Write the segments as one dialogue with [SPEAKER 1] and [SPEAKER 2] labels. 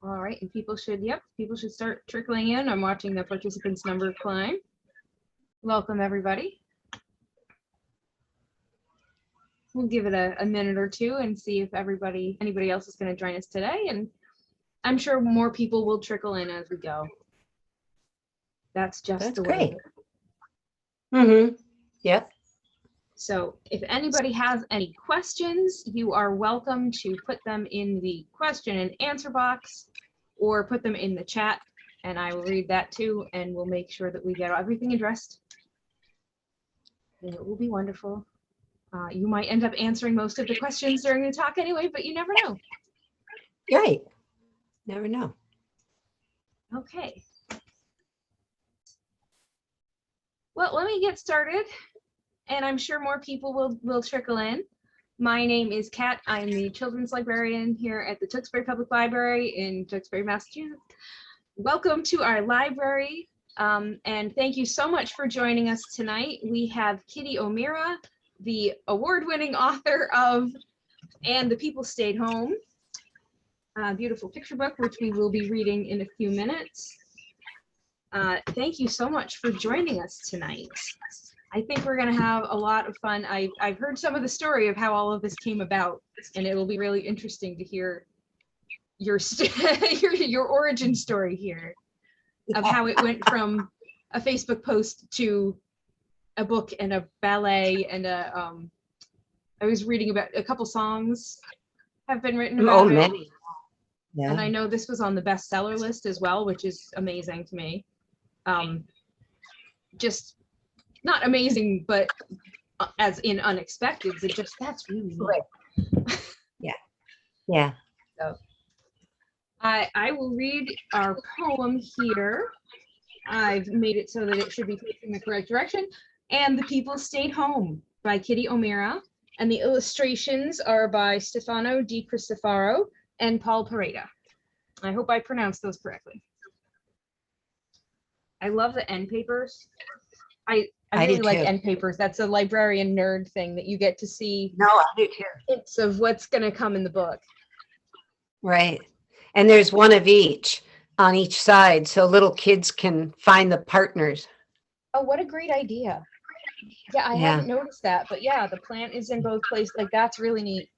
[SPEAKER 1] All right, and people should start trickling in. I'm watching the participants number climb. Welcome, everybody. We'll give it a minute or two and see if anybody else is going to join us today. And I'm sure more people will trickle in as we go. That's just the way.
[SPEAKER 2] Mm-hmm. Yep.
[SPEAKER 1] So if anybody has any questions, you are welcome to put them in the question and answer box or put them in the chat, and I will read that too, and we'll make sure that we get everything addressed. And it will be wonderful. You might end up answering most of the questions during the talk anyway, but you never know.
[SPEAKER 2] Right. Never know.
[SPEAKER 1] Okay. Well, let me get started, and I'm sure more people will trickle in. My name is Kat. I'm the children's librarian here at the Tewksbury Public Library in Tewksbury, Massachusetts. Welcome to our library, and thank you so much for joining us tonight. We have Kitty O'Meara, the award-winning author of And the People Stayed Home, a beautiful picture book, which we will be reading in a few minutes. Thank you so much for joining us tonight. I think we're going to have a lot of fun. I've heard some of the story of how all of this came about, and it will be really interesting to hear your your origin story here of how it went from a Facebook post to a book and a ballet and a I was reading about a couple songs have been written about it.
[SPEAKER 2] Many. Yeah.
[SPEAKER 1] And I know this was on the bestseller list as well, which is amazing to me. Just not amazing, but as in unexpected, but just that's really neat.
[SPEAKER 2] Right. Yeah. Yeah.
[SPEAKER 1] So I will read our poem here. I've made it so that it should be facing the correct direction. And the People Stayed Home by Kitty O'Meara. And the illustrations are by Stefano Di Cristofaro and Paul Pareda. I hope I pronounced those correctly. I love the end papers. I really like end papers. That's a librarian nerd thing that you get to see.
[SPEAKER 2] No, I do too.
[SPEAKER 1] Hints of what's going to come in the book.
[SPEAKER 2] Right. And there's one of each on each side so little kids can find the partners.
[SPEAKER 1] Oh, what a great idea. Yeah, I hadn't noticed that, but yeah, the plant is in both places. Like, that's really neat.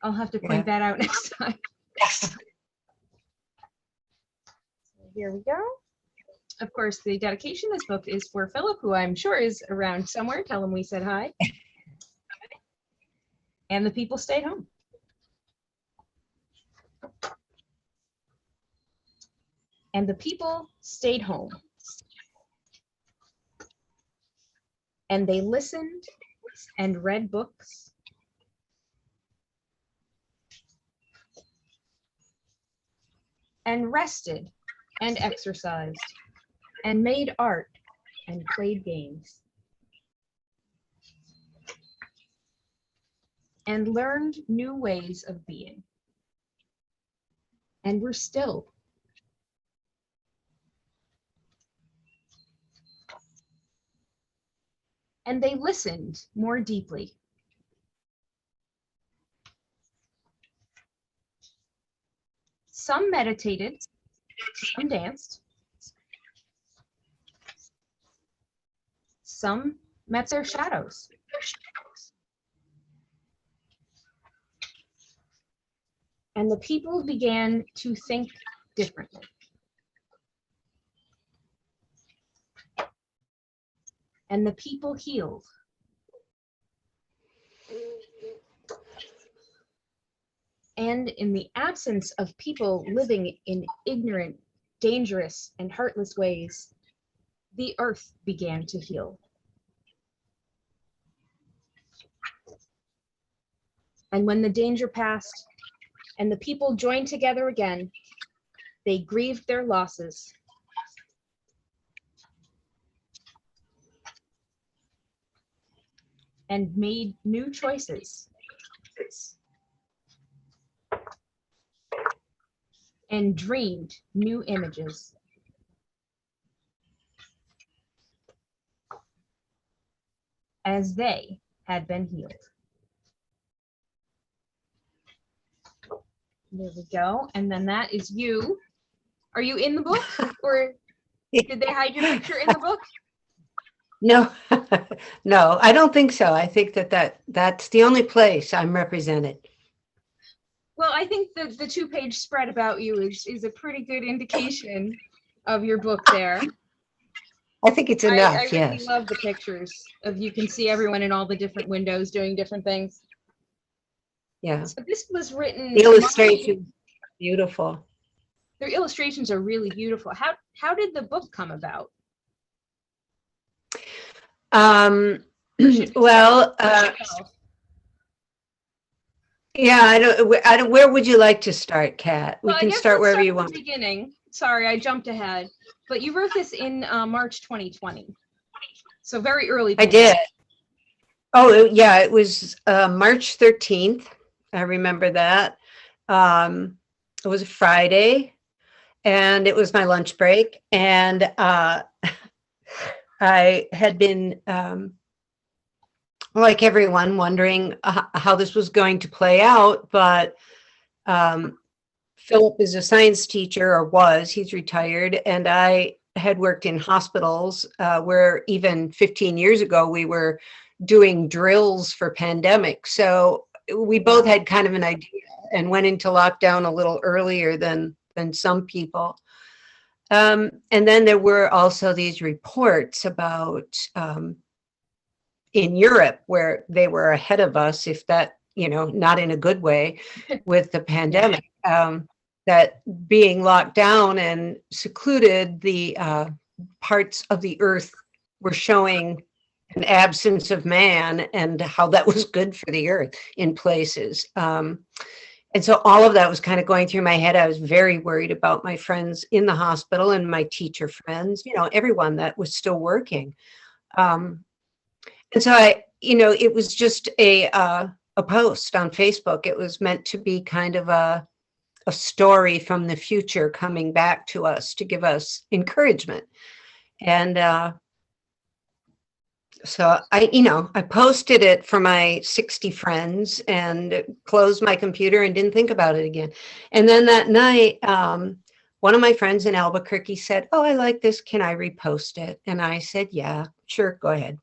[SPEAKER 1] I'll have to point that out next time.
[SPEAKER 2] Yes.
[SPEAKER 1] Here we go. Of course, the dedication, this book is for Philip, who I'm sure is around somewhere. Tell him we said hi. And the People Stayed Home. And the people stayed home. And they listened and read books. And rested and exercised and made art and played games. And learned new ways of being. And were still. And they listened more deeply. Some meditated, some danced, some met their shadows. And the people began to think differently. And the people healed. And in the absence of people living in ignorant, dangerous, and heartless ways, the earth began to heal. And when the danger passed and the people joined together again, they grieved their losses. And made new choices. And dreamed new images. As they had been healed. There we go. And then that is you. Are you in the book, or did they hide your picture in the book?
[SPEAKER 2] No, no, I don't think so. I think that's the only place I'm represented.
[SPEAKER 1] Well, I think that the 2-page spread about you is a pretty good indication of your book there.
[SPEAKER 2] I think it's
[SPEAKER 1] I
[SPEAKER 2] enough,
[SPEAKER 1] really
[SPEAKER 2] yes.
[SPEAKER 1] love the pictures of, you can see everyone in all the different windows doing different things.
[SPEAKER 2] Yeah.
[SPEAKER 1] So this was written.
[SPEAKER 2] The illustration, beautiful.
[SPEAKER 1] Their illustrations are really beautiful. How did the book come about?
[SPEAKER 2] Well, yeah, I don't, where would you like to start, Kat? We
[SPEAKER 1] Well,
[SPEAKER 2] can start wherever you want.
[SPEAKER 1] Beginning. Sorry, I jumped ahead. But you wrote this in March 2020. So very early.
[SPEAKER 2] I did. Oh, yeah, it was March 13th. I remember that. It was a Friday, and it was my lunch break. And I had been, like everyone, wondering how this was going to play out. But Philip is a science teacher, or was, he's retired. And I had worked in hospitals where even 15 years ago, we were doing drills for pandemic. So we both had kind of an idea and went into lockdown a little earlier than some people. And then there were also these reports about in Europe, where they were ahead of us, if that, not in a good way, with the pandemic, that being locked down and secluded, the parts of the earth were showing an absence of man, and how that was good for the earth in places. And so all of that was kind of going through my head. I was very worried about my friends in the hospital and my teacher friends, everyone that was still working. And so it was just a post on Facebook. It was meant to be kind of a story from the future coming back to us to give us encouragement. And so I posted it for my 60 friends and closed my computer and didn't think about it again. And then that night, one of my friends in Albuquerque said, "Oh, I like this. Can I repost it?" And I said, "Yeah, sure. Go ahead."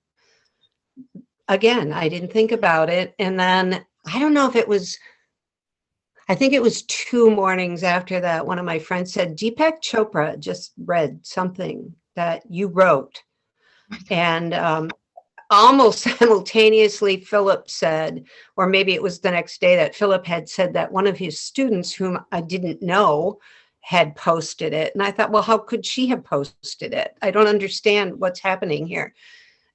[SPEAKER 2] Again, I didn't think about it. And then I don't know if I think it was 2 mornings after that, one of my friends said, "Deepak Chopra just read something that you wrote." And almost simultaneously, Philip said, or maybe it was the next day, that Philip had said that one of his students, whom I didn't know, had posted it. And I thought, well, how could she have posted it? I don't understand what's happening here.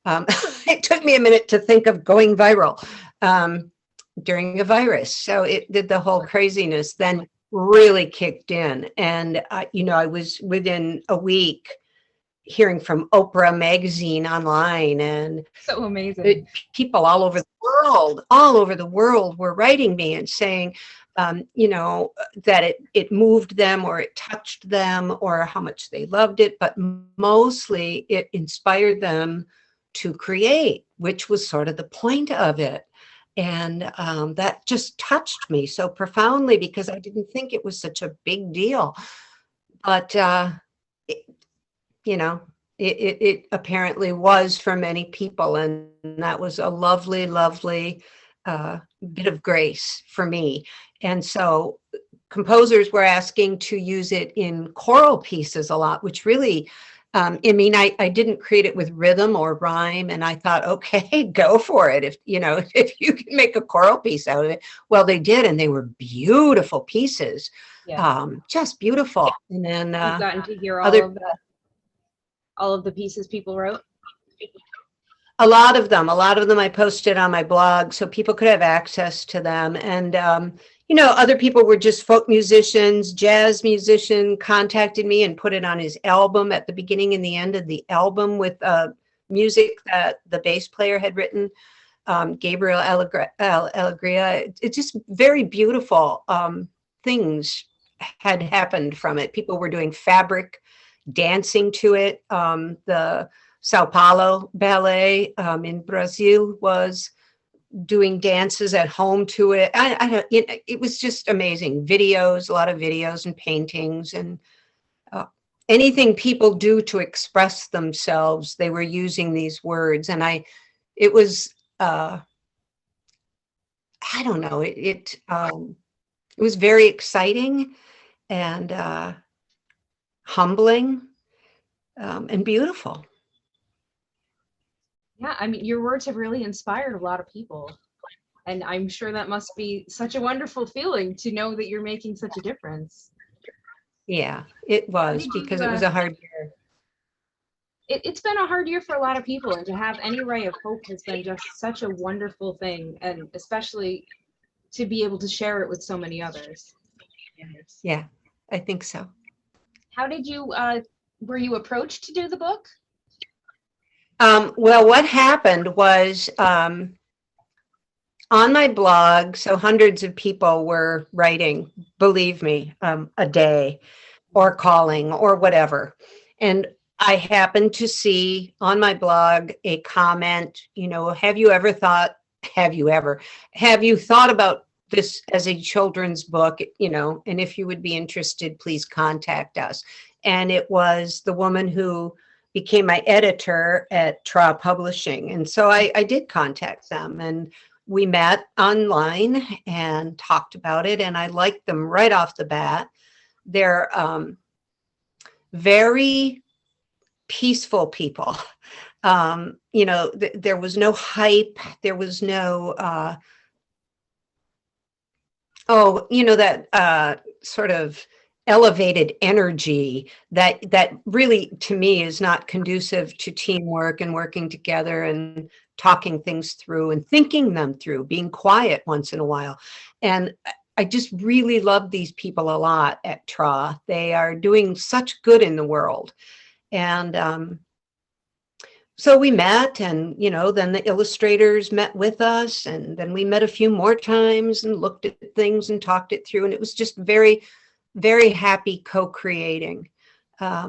[SPEAKER 2] It took me a minute to think of going viral during a virus. So it did, the whole craziness then really kicked in. And, I was within a week hearing from Oprah magazine online, and
[SPEAKER 1] so amazing.
[SPEAKER 2] People all over the world were writing me and saying, that it moved them, or it touched them, or how much they loved it. But mostly it inspired them to create, which was sort of the point of it. And that just touched me so profoundly, because I didn't think it was such a big deal. But it apparently was for many people, and that was a lovely, lovely bit of grace for me. And so composers were asking to use it in choral pieces a lot, which really, I didn't create it with rhythm or rhyme, and I thought, okay, go for it. If you can make a choral piece out of it. Well, they did, and they were beautiful pieces. Yeah. Just beautiful. And then
[SPEAKER 1] you've gotten to hear all of the pieces people wrote?
[SPEAKER 2] A lot of them I posted on my blog so people could have access to them. And, other people were just folk musicians. Jazz musician contacted me and put it on his album at the beginning and the end of the album with music that the bass player had written, Gabriel Alegria. It's just very beautiful things had happened from it. People were doing fabric dancing to it. The Sao Paulo Ballet in Brazil was doing dances at home to it. It was just amazing. Videos, a lot of videos and paintings, and uh, anything people do to express themselves, they were using these words. And it was, I don't know, it was very exciting and humbling, and beautiful.
[SPEAKER 1] Yeah, I mean, your words have really inspired a lot of people. And I'm sure that must be such a wonderful feeling to know that you're making such a difference.
[SPEAKER 2] Yeah, it
[SPEAKER 1] How
[SPEAKER 2] was
[SPEAKER 1] did
[SPEAKER 2] because
[SPEAKER 1] you,
[SPEAKER 2] it was a hard year.
[SPEAKER 1] it's been a hard year for a lot of people, and to have any ray of hope has been just such a wonderful thing, and especially to be able to share it with so many others.
[SPEAKER 2] Yeah, I think so.
[SPEAKER 1] How did you, were you approached to do the book?
[SPEAKER 2] Well, what happened was on my blog, so hundreds of people were writing, believe me, a day or calling or whatever. And I happened to see on my blog a comment, have you thought about this as a children's book, and if you would be interested, please contact us. And it was the woman who became my editor at Tra Publishing. And so I did contact them, and we met online and talked about it. And I liked them right off the bat. They're very peaceful people. There was no hype. There was no, that sort of elevated energy that really, to me, is not conducive to teamwork and working together and talking things through and thinking them through, being quiet once in a while. And I just really love these people a lot at TRA. They are doing such good in the world. And so we met, and, then the illustrators met with us, and then we met a few more times and looked at things and talked it through. And it was just very, very happy co-creating. I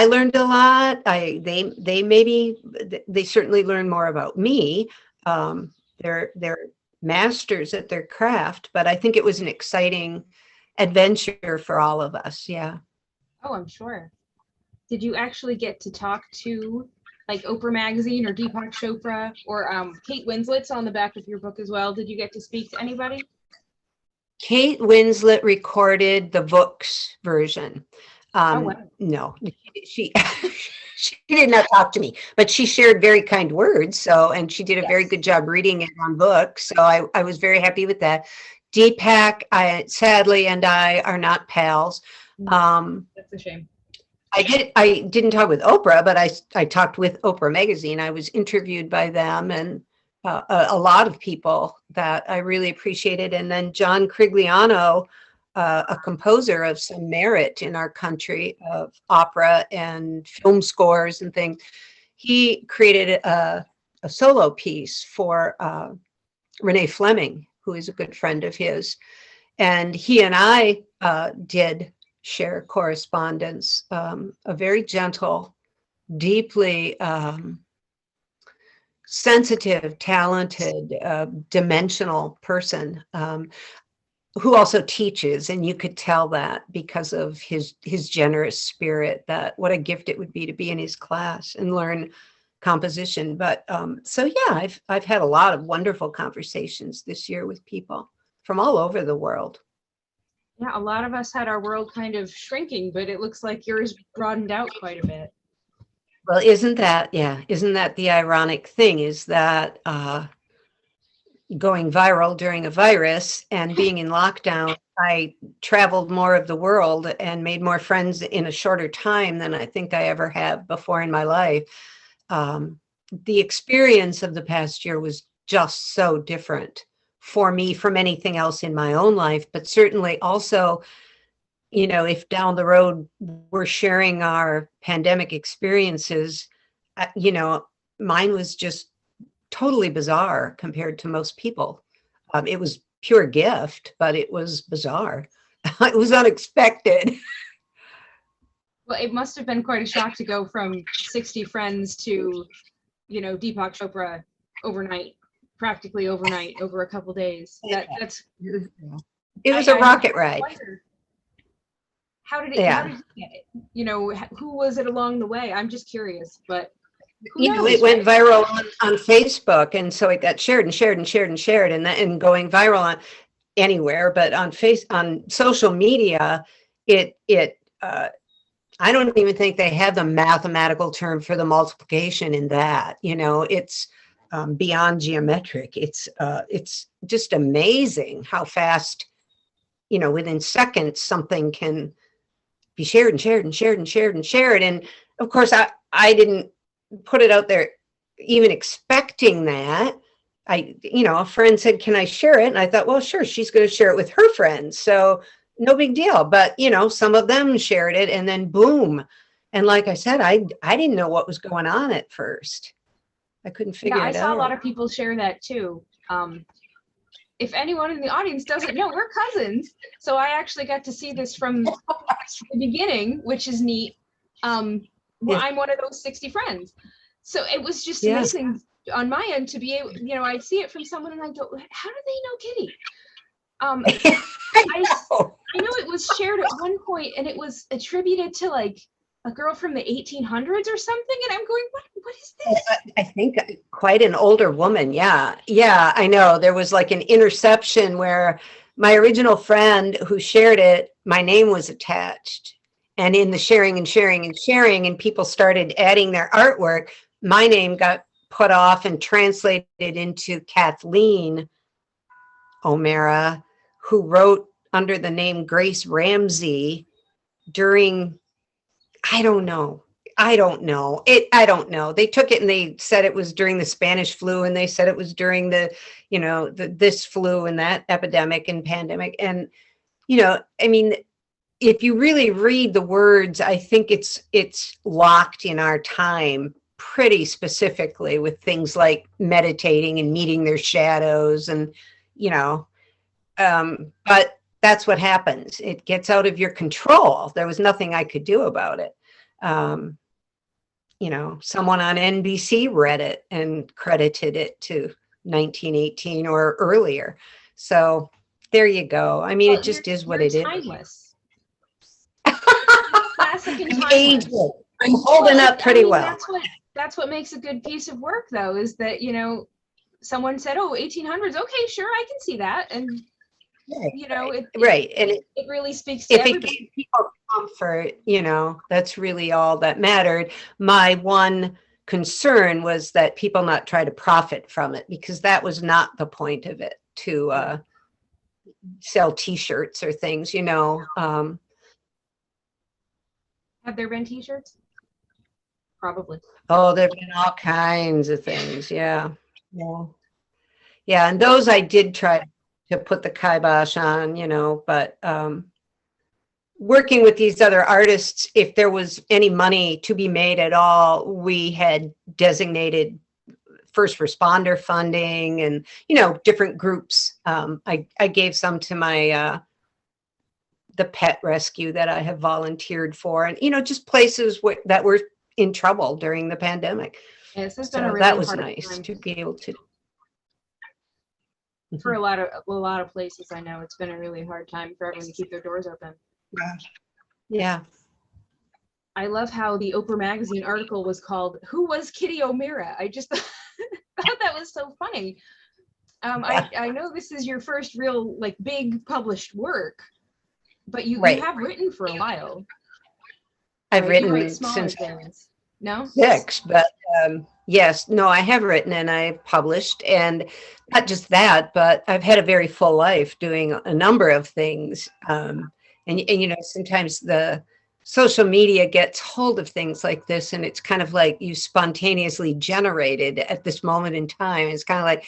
[SPEAKER 2] learned a lot. They certainly learned more about me. They're masters at their craft, but I think it was an exciting adventure for all of us. Yeah.
[SPEAKER 1] Oh, I'm sure. Did you actually get to talk to like Oprah Magazine or Deepak Chopra or Kate Winslet's on the back of your book as well? Did you get to speak to anybody?
[SPEAKER 2] Kate Winslet recorded the Vooks version.
[SPEAKER 1] Oh, wow.
[SPEAKER 2] No, she she did not talk to me, but she shared very kind words. So, and she did a very good job reading it on books. So I was very happy with that. Deepak, sadly, and I are not pals.
[SPEAKER 1] That's a shame.
[SPEAKER 2] I didn't talk with Oprah, but I talked with Oprah Magazine. I was interviewed by them, and a lot of people that I really appreciated. And then John Crigliano, a composer of some merit in our country of opera and film scores and things, he created a solo piece for Renee Fleming, who is a good friend of his. And he and I did share correspondence, a very gentle, deeply sensitive, talented, dimensional person, who also teaches, and you could tell that because of his generous spirit, that what a gift it would be to be in his class and learn composition. But so yeah, I've had a lot of wonderful conversations this year with people from all over the world.
[SPEAKER 1] Yeah, a lot of us had our world kind of shrinking, but it looks like yours broadened out quite a bit.
[SPEAKER 2] Well, isn't that the ironic thing, is that going viral during a virus and being in lockdown, I traveled more of the world and made more friends in a shorter time than I think I ever have before in my life. The experience of the past year was just so different for me from anything else in my own life, but certainly also, if down the road we're sharing our pandemic experiences, mine was just totally bizarre compared to most people. It was pure gift, but it was bizarre. It was unexpected.
[SPEAKER 1] Well, it must have been quite a shock to go from 60 friends to Deepak Chopra overnight, practically overnight, over a couple days. That's
[SPEAKER 2] it was a rocket ride.
[SPEAKER 1] How did
[SPEAKER 2] Yeah.
[SPEAKER 1] you get it? Who was it along the way? I'm just curious, but
[SPEAKER 2] it went viral on Facebook, and so it got shared and shared and shared and shared, and going viral on anywhere, but on social media, I don't even think they have the mathematical term for the multiplication in that. It's beyond geometric. It's just amazing how fast, within seconds, something can be shared and shared and shared and shared and shared. And of course, I didn't put it out there even expecting that. A friend said, "Can I share it?" And I thought, well, sure, she's going to share it with her friends. So no big deal. But, some of them shared it, and then boom. And like I said, I didn't know what was going on at first. I couldn't figure it out.
[SPEAKER 1] I saw a lot of people share that too. If anyone in the audience doesn't know, we're cousins. So I actually got to see this from the beginning, which is neat. I'm one of those 60 friends. So it was just amazing on my end to be able, I'd see it from someone and I go, how do they know Kitty? I know it was shared at one point and it was attributed to like a girl from the 1800s or something. And I'm going, what is this?
[SPEAKER 2] I think quite an older woman. Yeah. Yeah, I know. There was like an interception where my original friend who shared it, my name was attached. And in the sharing and sharing and sharing, and people started adding their artwork, my name got put off and translated into Kathleen O'Mara, who wrote under the name Grace Ramsey during, I don't know. I don't know. They took it and they said it was during the Spanish flu, and they said it was during the, this flu and that epidemic and pandemic. And, I mean, if you really read the words, I think it's locked in our time pretty specifically with things like meditating and meeting their shadows and, but that's what happens. It gets out of your control. There was nothing I could do about it. Someone on NBC read it and credited it to 1918 or earlier. So there you go. I mean, it just is what it
[SPEAKER 1] timeless.
[SPEAKER 2] is.
[SPEAKER 1] Classic and timeless.
[SPEAKER 2] I'm holding up pretty well.
[SPEAKER 1] That's what makes a good piece of work, though, is that, someone said, oh, 1800s. Okay, sure, I can see that. And,
[SPEAKER 2] right. And
[SPEAKER 1] it really speaks to everybody.
[SPEAKER 2] If it gave people comfort, that's really all that mattered. My one concern was that people not try to profit from it, because that was not the point of it, to sell T-shirts or things,
[SPEAKER 1] Have there been T-shirts? Probably.
[SPEAKER 2] Oh, there've been all kinds of things. Yeah. And those I did try to put the kibosh on, but working with these other artists, if there was any money to be made at all, we had designated first responder funding and, different groups. I gave some to my the pet rescue that I have volunteered for, and, just places that were in trouble during the pandemic.
[SPEAKER 1] Yes, really
[SPEAKER 2] that was nice to be able to.
[SPEAKER 1] For a lot of places, I know it's been a really hard time for everyone to keep their doors open.
[SPEAKER 2] Yeah.
[SPEAKER 1] I love how the Oprah magazine article was called "Who Was Kitty O'Mara?" I just thought that was so funny. I know this is your first real big published work, but you have written for a while.
[SPEAKER 2] I've written since
[SPEAKER 1] no
[SPEAKER 2] 6, but yes, no, I have written and I've published, and not just that, but I've had a very full life doing a number of things. And sometimes the social media gets hold of things like this, and it's kind of like you spontaneously generated at this moment in time. It's kind of like,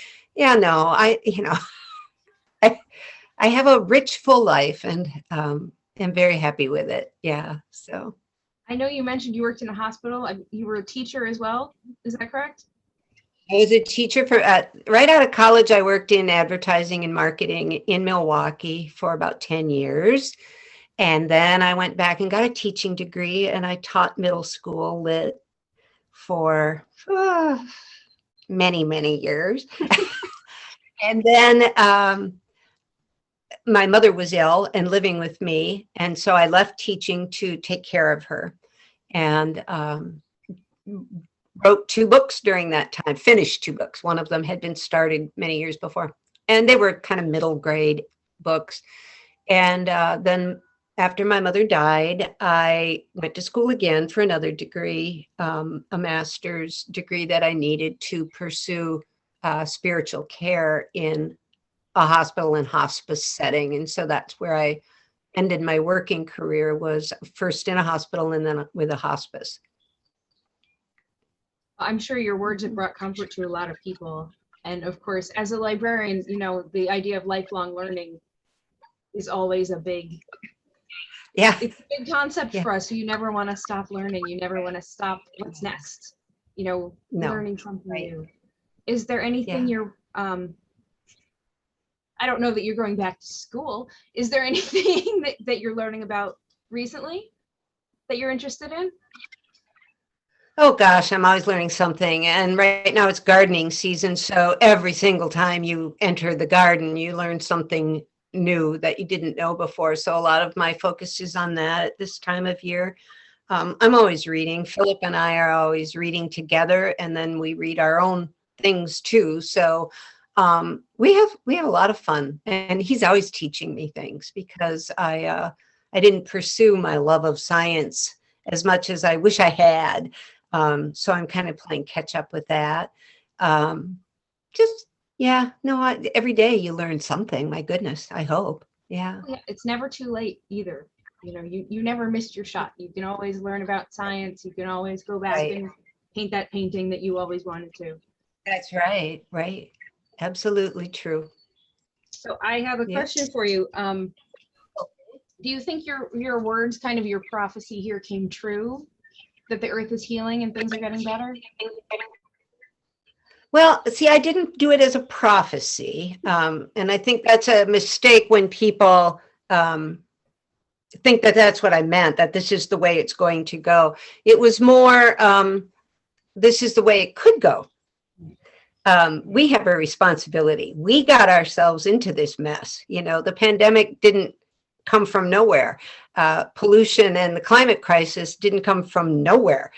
[SPEAKER 2] I have a rich, full life, and am very happy with it. Yeah. So
[SPEAKER 1] I know you mentioned you worked in a hospital. You were a teacher as well. Is that correct?
[SPEAKER 2] I was a teacher right out of college. I worked in advertising and marketing in Milwaukee for about 10 years. And then I went back and got a teaching degree, and I taught middle school lit for many, many years. And then my mother was ill and living with me. And so I left teaching to take care of her, and wrote 2 books during that time, finished 2 books. One of them had been started many years before, and they were kind of middle grade books. And then after my mother died, I went to school again for another degree, a master's degree that I needed to pursue spiritual care in a hospital and hospice setting. And so that's where I ended my working career, was first in a hospital and then with a hospice.
[SPEAKER 1] I'm sure your words have brought comfort to a lot of people. And of course, as a librarian, you know, the idea of lifelong learning is always a big, it's a big concept for us. So you never want to stop learning. You never want to stop what's next, you know, learning something new. Is there anything you're, I don't know that you're going back to school. Is there anything that you're learning about recently that you're interested in?
[SPEAKER 2] Oh gosh, I'm always learning something. And right now it's gardening season. So every single time you enter the garden, you learn something new that you didn't know before. So a lot of my focus is on that at this time of year. I'm always reading. Philip and I are always reading together, and then we read our own things too. So we have a lot of fun, and he's always teaching me things, because I didn't pursue my love of science as much as I wish I had. So I'm kind of playing catch up with that. Every day you learn something. My goodness, I hope. Yeah.
[SPEAKER 1] It's never too late either. You know, you never missed your shot. You can always learn about science. You can always go back and paint that painting that you always wanted to.
[SPEAKER 2] That's right. Right. Absolutely true.
[SPEAKER 1] So I have a question for you. Do you think your words, kind of your prophecy here, came true? That the earth is healing and things are getting better?
[SPEAKER 2] Well, see, I didn't do it as a prophecy. And I think that's a mistake when people think that that's what I meant, that this is the way it's going to go. It was more, this is the way it could go. We have a responsibility. We got ourselves into this mess. You know, the pandemic didn't come from nowhere. Pollution and the climate crisis didn't come from nowhere.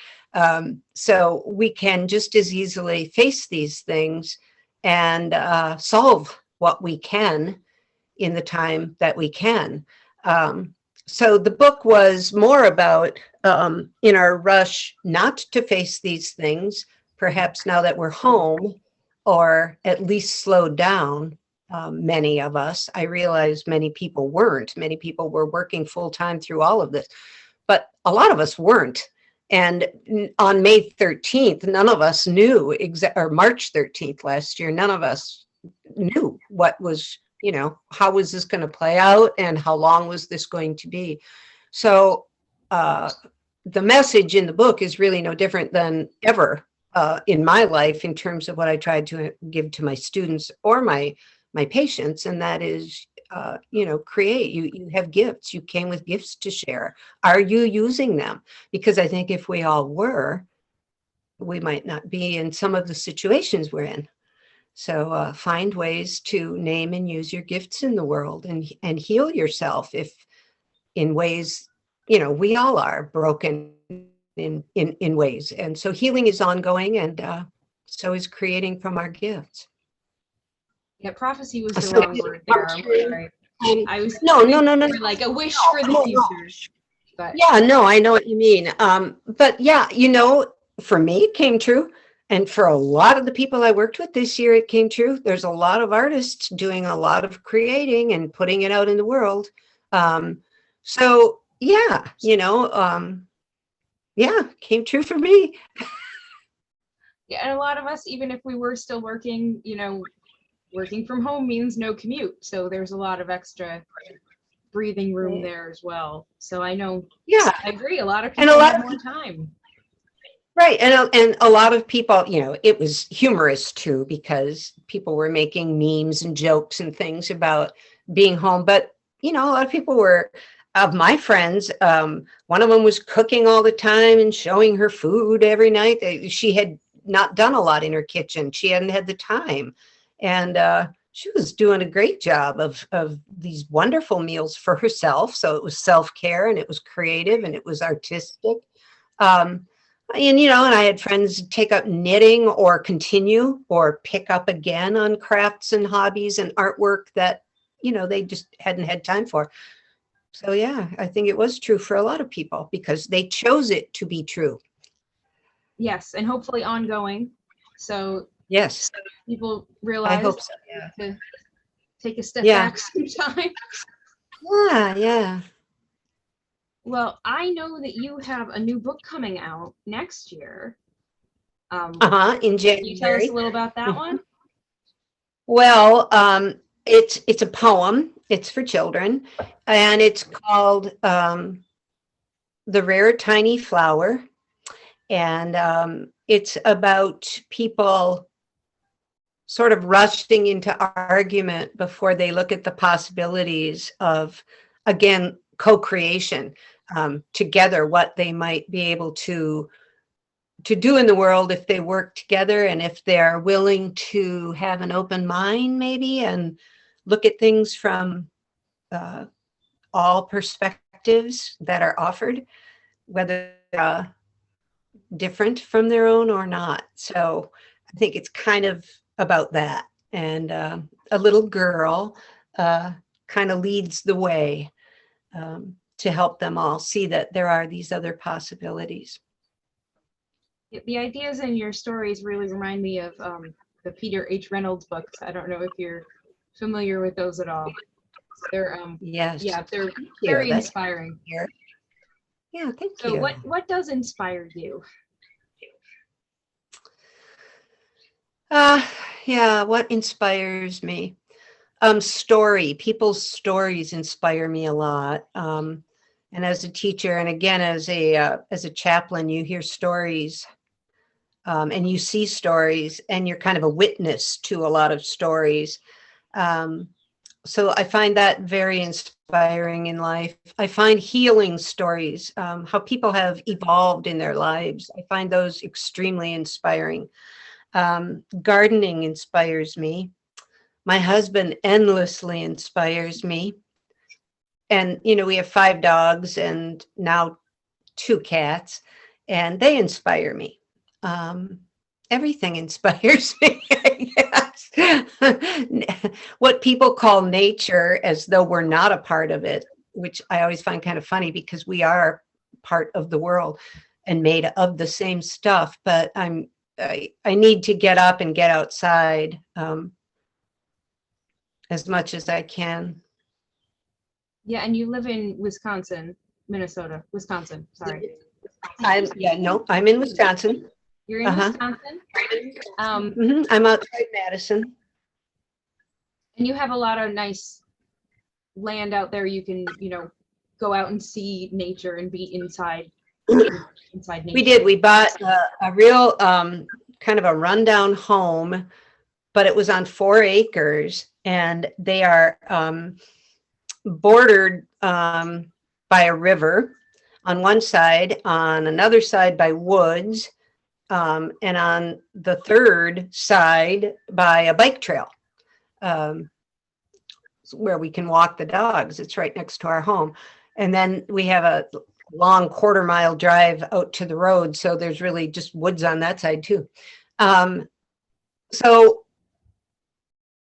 [SPEAKER 2] So we can just as easily face these things and solve what we can in the time that we can. So the book was more about, in our rush not to face these things, perhaps now that we're home, or at least slowed down, many of us. I realize many people weren't. Many people were working full time through all of this, but a lot of us weren't. And on May 13th, none of us knew, or March 13th last year, none of us knew what was, you know, how was this going to play out and how long was this going to be? So the message in the book is really no different than ever in my life in terms of what I tried to give to my students or my patients. And that is, create, you have gifts, you came with gifts to share. Are you using them? Because I think if we all were, we might not be in some of the situations we're in. So find ways to name and use your gifts in the world and heal yourself if in ways, we all are broken in ways. And so healing is ongoing, and so is creating from our gifts.
[SPEAKER 1] Yeah, prophecy was the wrong word there. I was
[SPEAKER 2] no.
[SPEAKER 1] Like a wish for the future. But
[SPEAKER 2] yeah, no, I know what you mean. But yeah, for me, it came true. And for a lot of the people I worked with this year, it came true. There's a lot of artists doing a lot of creating and putting it out in the world. So yeah, came true for me.
[SPEAKER 1] Yeah, and a lot of us, even if we were still working, working from home means no commute. So there's a lot of extra breathing room there as well. So I know, I agree. A lot of people have more time.
[SPEAKER 2] Right. And a lot of people, it was humorous too, because people were making memes and jokes and things about being home. But, a lot of people were, of my friends, one of them was cooking all the time and showing her food every night. She had not done a lot in her kitchen. She hadn't had the time. And she was doing a great job of these wonderful meals for herself. So it was self-care and it was creative and it was artistic. Um, and, and I had friends take up knitting or continue or pick up again on crafts and hobbies and artwork that, they just hadn't had time for. So, yeah, I think it was true for a lot of people because they chose it to be true.
[SPEAKER 1] Yes, and hopefully ongoing. So
[SPEAKER 2] yes,
[SPEAKER 1] people
[SPEAKER 2] I
[SPEAKER 1] realize
[SPEAKER 2] hope so. Yeah.
[SPEAKER 1] to take a step
[SPEAKER 2] Yeah.
[SPEAKER 1] back sometime.
[SPEAKER 2] Yeah.
[SPEAKER 1] Well, I know that you have a new book coming out next year.
[SPEAKER 2] In January.
[SPEAKER 1] Can you tell us a little about that one?
[SPEAKER 2] Well, it's a poem. It's for children, and it's called The Rare Tiny Flower. And it's about people sort of rushing into argument before they look at the possibilities of, again, co-creation together, what they might be able to do in the world if they work together and if they're willing to have an open mind maybe and look at things from all perspectives that are offered, whether different from their own or not. So I think it's kind of about that. And a little girl kind of leads the way to help them all see that there are these other possibilities.
[SPEAKER 1] The ideas in your stories really remind me of the Peter H. Reynolds books. I don't know if you're familiar with those at all. They're
[SPEAKER 2] yes,
[SPEAKER 1] yeah, they're very
[SPEAKER 2] That's
[SPEAKER 1] inspiring.
[SPEAKER 2] here. Yeah, thank
[SPEAKER 1] So
[SPEAKER 2] you.
[SPEAKER 1] what does inspire you?
[SPEAKER 2] Yeah, what inspires me? People's stories inspire me a lot. And as a teacher, and again as a chaplain, you hear stories, and you see stories, and you're kind of a witness to a lot of stories. So I find that very inspiring in life. I find healing stories, how people have evolved in their lives. I find those extremely inspiring. Gardening inspires me. My husband endlessly inspires me. And, we have 5 dogs and now 2 cats, and they inspire me. Everything inspires me, I guess. What people call nature, as though we're not a part of it, which I always find kind of funny because we are part of the world and made of the same stuff. But I need to get up and get outside as much as I can.
[SPEAKER 1] Yeah, and you live in Wisconsin, sorry.
[SPEAKER 2] I'm in Wisconsin.
[SPEAKER 1] You're in Wisconsin?
[SPEAKER 2] I'm outside Madison.
[SPEAKER 1] And you have a lot of nice land out there. You can, go out and see nature and be inside nature.
[SPEAKER 2] We did. We bought a real kind of a rundown home, but it was on 4 acres, and they are bordered by a river on one side, on another side by woods, and on the third side by a bike trail where we can walk the dogs. It's right next to our home. And then we have a long 1/4 mile drive out to the road. So there's really just woods on that side too. So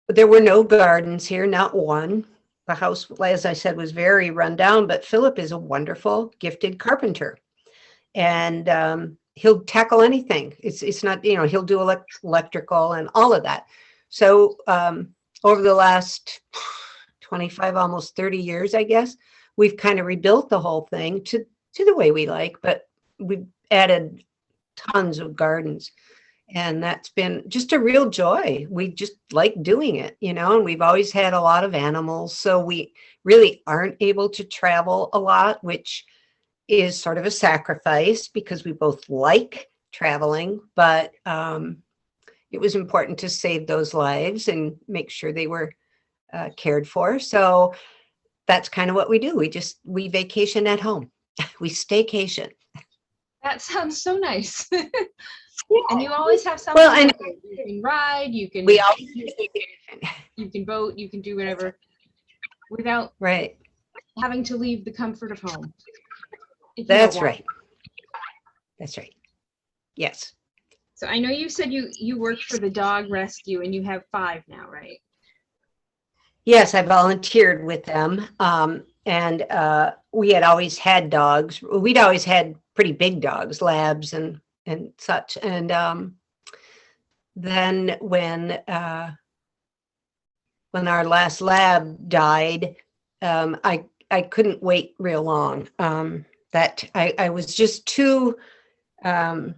[SPEAKER 2] there were no gardens here, not one. The house, as I said, was very run down, but Philip is a wonderful, gifted carpenter. And he'll tackle anything. It's not, he'll do electrical and all of that. So over the last 25, almost 30 years, I guess, we've kind of rebuilt the whole thing to the way we like, but we've added tons of gardens. And that's been just a real joy. We just like doing it, and we've always had a lot of animals. So we really aren't able to travel a lot, which is sort of a sacrifice because we both like traveling, but it was important to save those lives and make sure they were cared for. So that's kind of what we do. We vacation at home. We staycation.
[SPEAKER 1] That sounds so nice. And you always have something.
[SPEAKER 2] Well, and
[SPEAKER 1] you can ride, you can
[SPEAKER 2] we always
[SPEAKER 1] you can vote, you can do whatever without
[SPEAKER 2] right.
[SPEAKER 1] having to leave the comfort of home. if you don't
[SPEAKER 2] That's
[SPEAKER 1] want.
[SPEAKER 2] right. That's right. Yes.
[SPEAKER 1] So I know you said you worked for the dog rescue and you have 5 now, right?
[SPEAKER 2] Yes, I volunteered with them. And we had always had dogs. We'd always had pretty big dogs, labs and such. And then when our last lab died, I couldn't wait real long. That I was just too in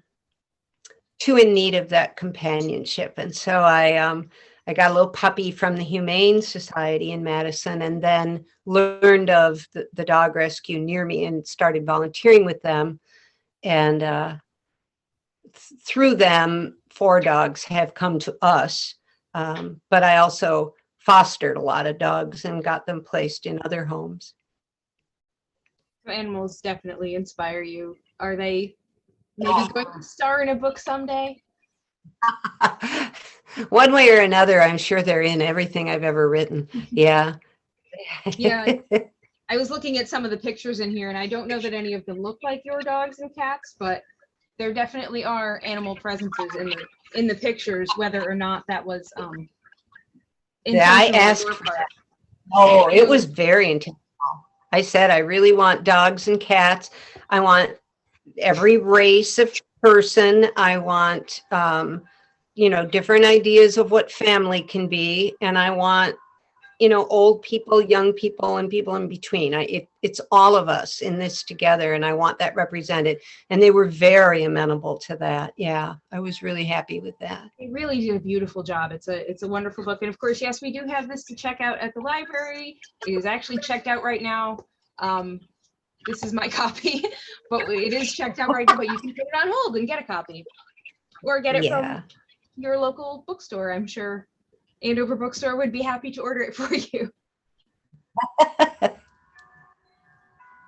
[SPEAKER 2] need of that companionship, and so I got a little puppy from the Humane Society in Madison, and then learned of the dog rescue near me and started volunteering with them. And through them, 4 dogs have come to us. But I also fostered a lot of dogs and got them placed in other homes.
[SPEAKER 1] Animals definitely inspire you. Are they maybe going to star in a book someday?
[SPEAKER 2] One way or another, I'm sure they're in everything I've ever written. Yeah.
[SPEAKER 1] Yeah. I was looking at some of the pictures in here, and I don't know that any of them look like your dogs and cats, but there definitely are animal presences in the pictures, whether or not that was
[SPEAKER 2] Yeah, I
[SPEAKER 1] intentional on
[SPEAKER 2] asked
[SPEAKER 1] your
[SPEAKER 2] for
[SPEAKER 1] part.
[SPEAKER 2] that. Oh, it was very intentional. I said, I really want dogs and cats. I want every race of person. I want, different ideas of what family can be. And I want, old people, young people, and people in between. It's all of us in this together. And I want that represented. And they were very amenable to that. Yeah, I was really happy with that.
[SPEAKER 1] They really did a beautiful job. It's a wonderful book. And of course, yes, we do have this to check out at the library. It is actually checked out right now. This is my copy, but it is checked out right now, but you can put it on hold and get a copy. Or get it from your local bookstore. I'm sure Andover Bookstore would be happy to order it for you.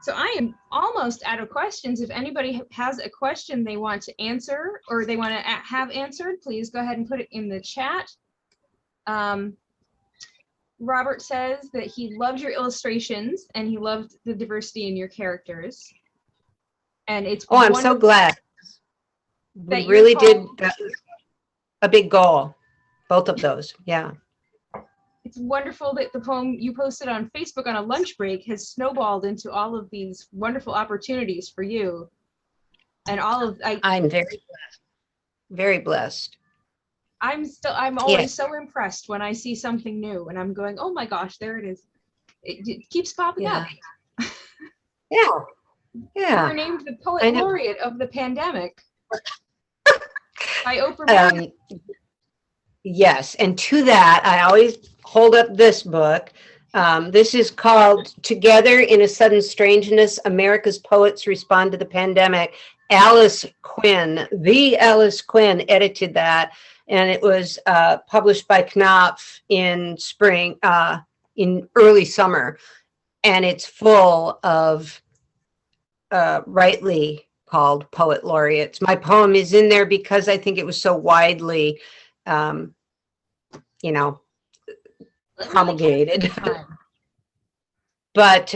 [SPEAKER 1] So I am almost out of questions. If anybody has a question they want to answer or they want to have answered, please go ahead and put it in the chat. Robert says that he loved your illustrations and he loved the diversity in your characters. And it's
[SPEAKER 2] I'm so glad. We really did. That was a big goal. Both of those. Yeah.
[SPEAKER 1] It's wonderful that the poem you posted on Facebook on a lunch break has snowballed into all of these wonderful opportunities for you. And
[SPEAKER 2] I'm very blessed. Very blessed.
[SPEAKER 1] I'm always so impressed when I see something new and I'm going, oh my gosh, there it is. It keeps popping up.
[SPEAKER 2] Yeah. Yeah.
[SPEAKER 1] You were named the Poet Laureate of the Pandemic by Oprah.
[SPEAKER 2] Yes. And to that, I always hold up this book. This is called Together in a Sudden Strangeness, America's Poets Respond to the Pandemic. Alice Quinn edited that. And it was published by Knopf in spring, in early summer. And it's full of rightly called poet laureates. My poem is in there because I think it was so widely, promulgated. But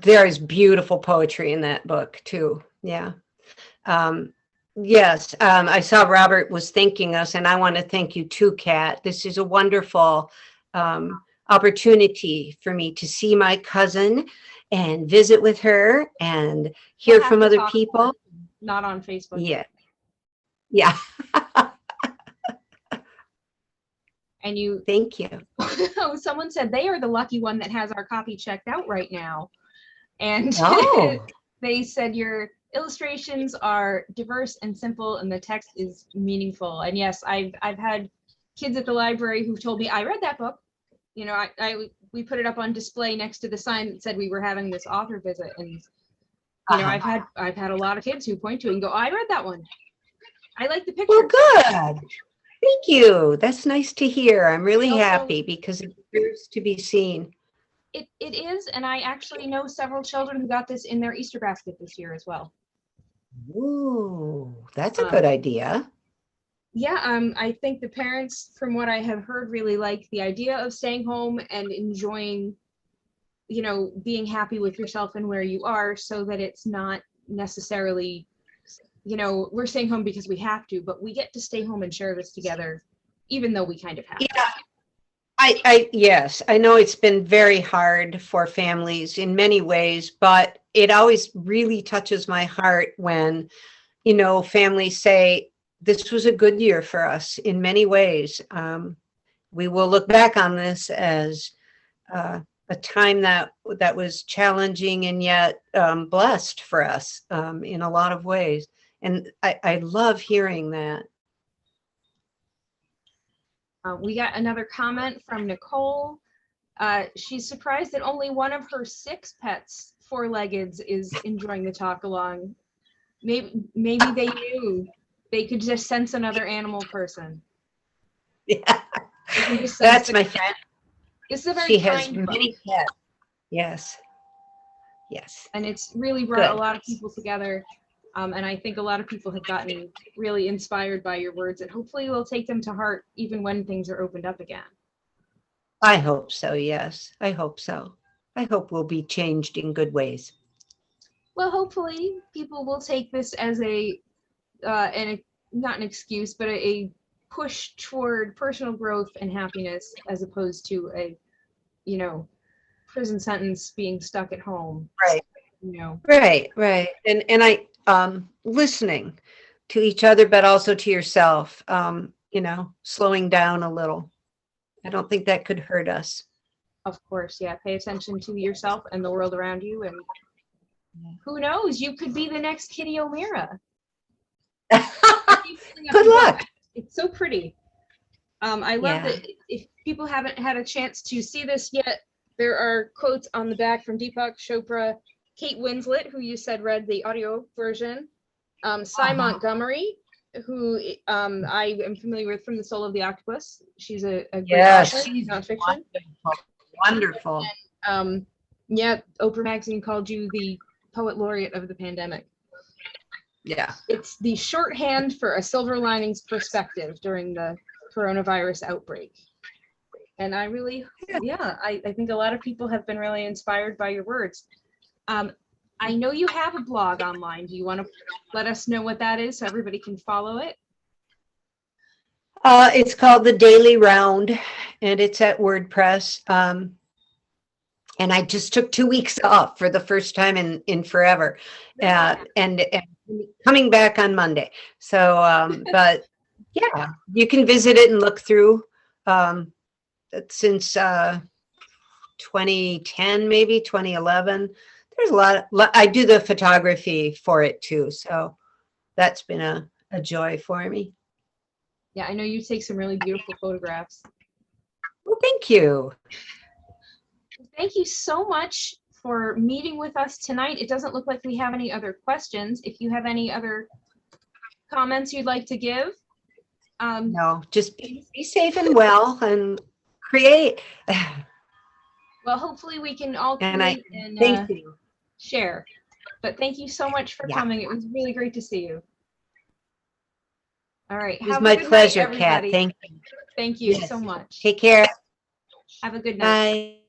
[SPEAKER 2] there is beautiful poetry in that book too. Yeah. Yes, I saw Robert was thanking us, and I want to thank you too, Kat. This is a wonderful opportunity for me to see my cousin and visit with her and hear from other people.
[SPEAKER 1] Not on Facebook.
[SPEAKER 2] Yeah. Yeah.
[SPEAKER 1] And you.
[SPEAKER 2] Thank you.
[SPEAKER 1] Someone said they are the lucky one that has our copy checked out right now. And they said your illustrations are diverse and simple and the text is meaningful. And yes, I've had kids at the library who've told me, I read that book. We put it up on display next to the sign that said we were having this author visit. And I've had a lot of kids who point to it and go, I read that one. I like the pictures.
[SPEAKER 2] Well, good. Thank you. That's nice to hear. I'm really happy because it deserves to be seen.
[SPEAKER 1] It is, and I actually know several children who got this in their Easter basket this year as well.
[SPEAKER 2] Ooh, that's a good idea.
[SPEAKER 1] Yeah, I think the parents, from what I have heard, really like the idea of staying home and enjoying, being happy with yourself and where you are, so that it's not necessarily, we're staying home because we have to, but we get to stay home and share this together, even though we kind of have to.
[SPEAKER 2] Yeah, yes, I know it's been very hard for families in many ways, but it always really touches my heart when, families say, this was a good year for us in many ways. We will look back on this as a time that was challenging and yet blessed for us in a lot of ways. And I love hearing that.
[SPEAKER 1] We got another comment from Nicole. She's surprised that only one of her 6 pets, 4-leggeds, is enjoying the talk along. Maybe they knew they could just sense another animal person.
[SPEAKER 2] Yeah, that's my friend.
[SPEAKER 1] This is a very
[SPEAKER 2] She has
[SPEAKER 1] kind book,
[SPEAKER 2] many pets. Yes. Yes.
[SPEAKER 1] and it's really brought a
[SPEAKER 2] Good.
[SPEAKER 1] lot of people together. And I think a lot of people have gotten really inspired by your words, and hopefully we'll take them to heart even when things are opened up again.
[SPEAKER 2] I hope so. Yes, I hope so. I hope we'll be changed in good ways.
[SPEAKER 1] Well, hopefully people will take this as not an excuse, but a push toward personal growth and happiness, as opposed to a, prison sentence being stuck at home.
[SPEAKER 2] Right. Right. And I listening to each other, but also to yourself, slowing down a little. I don't think that could hurt us.
[SPEAKER 1] Of course, yeah. Pay attention to yourself and the world around you, and who knows, you could be the next Kitty O'Meara.
[SPEAKER 2] Good luck.
[SPEAKER 1] It's so pretty. I love that. If people haven't had a chance to see this yet, there are quotes on the back from Deepak Chopra, Kate Winslet, who you said read the audio version, Cy Montgomery, who I am familiar with from The Soul of the Octopus. She's a great author, nonfiction.
[SPEAKER 2] Wonderful.
[SPEAKER 1] And, Oprah Magazine called you the poet laureate of the pandemic.
[SPEAKER 2] Yeah.
[SPEAKER 1] It's the shorthand for a silver linings perspective during the coronavirus outbreak. And I really, I think a lot of people have been really inspired by your words. I know you have a blog online. Do you want to let us know what that is so everybody can follow it?
[SPEAKER 2] It's called The Daily Round, and it's at WordPress. And I just took 2 weeks off for the first time in forever, and coming back on Monday. So, but yeah, you can visit it and look through. Since 2010, maybe 2011. There's a lot. I do the photography for it too, so that's been a joy for me.
[SPEAKER 1] Yeah, I know you take some really beautiful photographs.
[SPEAKER 2] Well, thank you.
[SPEAKER 1] Thank you so much for meeting with us tonight. It doesn't look like we have any other questions. If you have any other comments you'd like to give.
[SPEAKER 2] No, just be safe and well and create.
[SPEAKER 1] Well, hopefully we can all create and
[SPEAKER 2] thank you.
[SPEAKER 1] Share. But thank you so much for coming. It was really great to see you. All right.
[SPEAKER 2] It was my pleasure, Kat. Thank you.
[SPEAKER 1] Thank you so much.
[SPEAKER 2] Take care.
[SPEAKER 1] Have a good night.
[SPEAKER 2] Bye.